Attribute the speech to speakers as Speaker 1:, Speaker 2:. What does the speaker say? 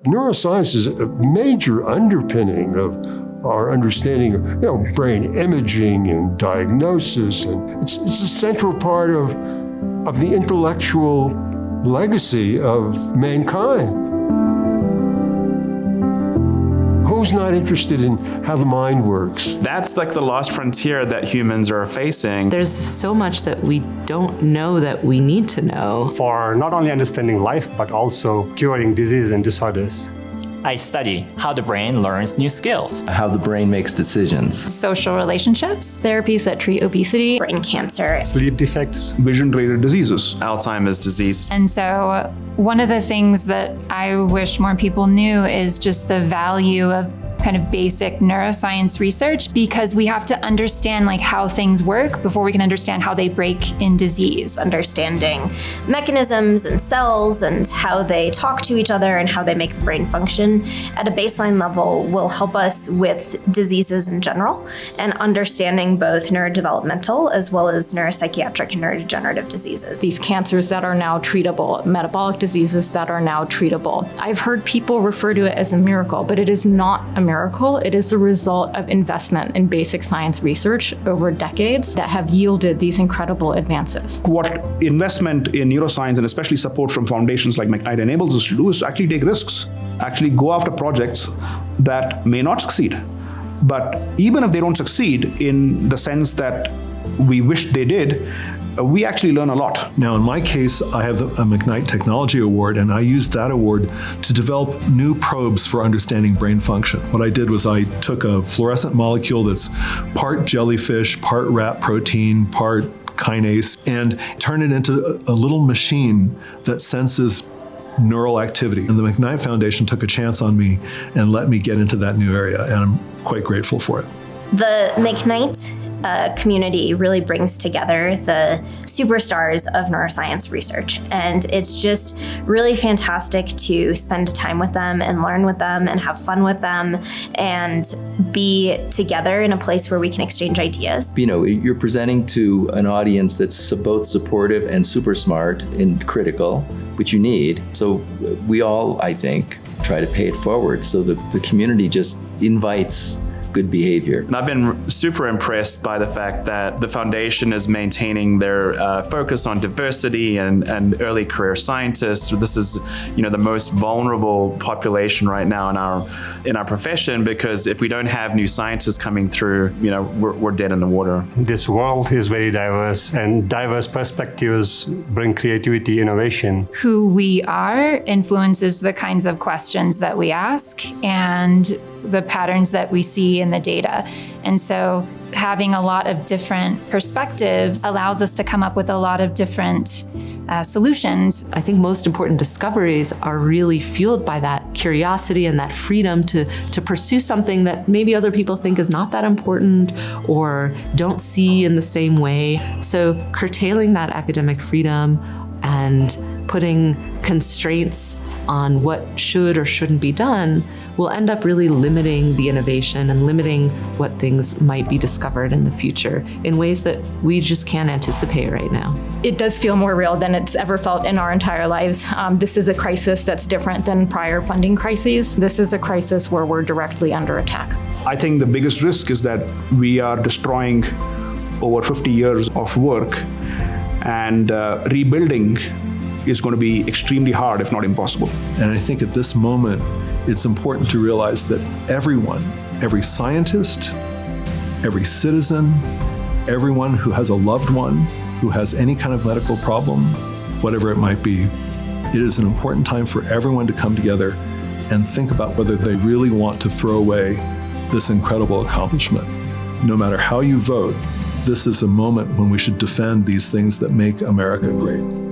Speaker 1: Neuroscience is a major underpinning of our understanding of brain imaging and diagnosis, and it's a central part of the intellectual legacy of mankind. Who's not interested in how the mind works?
Speaker 2: That's like the lost frontier that humans are facing.
Speaker 3: There's so much that we don't know that we need to know.
Speaker 4: For not only understanding life, but also curing disease and disorders.
Speaker 5: I study how the brain learns new skills,
Speaker 6: how the brain makes decisions,
Speaker 7: social relationships, therapies that treat obesity,
Speaker 8: brain cancer,
Speaker 4: sleep defects,
Speaker 2: vision-related diseases, Alzheimer's disease.
Speaker 7: And so one of the things that I wish more people knew is just the value of kind of basic neuroscience research, because we have to understand like how things work before we can understand how they break in disease.
Speaker 8: Understanding mechanisms and cells and how they talk to each other and how they make the brain function at a baseline level will help us with diseases in general, and understanding both neurodevelopmental as well as neuropsychiatric and neurodegenerative diseases.
Speaker 7: These cancers that are now treatable, metabolic diseases that are now treatable. I've heard people refer to it as a miracle, but it is not a miracle. It is the result of investment in basic science research over decades that have yielded these incredible advances.
Speaker 9: What investment in neuroscience and especially support from foundations like McKnight enables us to do is to actually take risks, actually go after projects that may not succeed. But even if they don't succeed in the sense that we wish they did, we actually learn a lot.
Speaker 10: Now, in my case, I have a McKnight Technology Award, and I used that award to develop new probes for understanding brain function. What I did was I took a fluorescent molecule that's part jellyfish, part rat protein, part kinase, and turned it into a little machine that senses neural activity. And the McKnight Foundation took a chance on me and let me get into that new area, and I'm quite grateful for it.
Speaker 8: The McKnight community really brings together the superstars of neuroscience research. And it's just really fantastic to spend time with them and learn with them and have fun with them and be together in a place where we can exchange ideas.
Speaker 6: You know, you're presenting to an audience that's both supportive and super smart and critical, which you need. So we all, I think, try to pay it forward. So the community just invites good behavior.
Speaker 2: And I've been super impressed by the fact that the foundation is maintaining their focus on diversity and early career scientists. This is, the most vulnerable population right now in our profession, because if we don't have new scientists coming through, we're dead in the water.
Speaker 4: This world is very diverse, and diverse perspectives bring creativity, innovation.
Speaker 7: Who we are influences the kinds of questions that we ask and the patterns that we see in the data. And so having a lot of different perspectives allows us to come up with a lot of different solutions.
Speaker 3: I think most important discoveries are really fueled by that curiosity and that freedom to pursue something that maybe other people think is not that important or don't see in the same way. So curtailing that academic freedom and putting constraints on what should or shouldn't be done will end up really limiting the innovation and limiting what things might be discovered in the future in ways that we just can't anticipate right now.
Speaker 7: It does feel more real than it's ever felt in our entire lives. This is a crisis that's different than prior funding crises. This is a crisis where we're directly under attack.
Speaker 9: I think the biggest risk is that we are destroying over 50 years of work, and rebuilding is going to be extremely hard, if not impossible.
Speaker 10: And I think at this moment, it's important to realize that everyone, every scientist, every citizen, everyone who has a loved one, who has any kind of medical problem, whatever it might be, it is an important time for everyone to come together and think about whether they really want to throw away this incredible accomplishment. No matter how you vote, this is a moment when we should defend these things that make America great.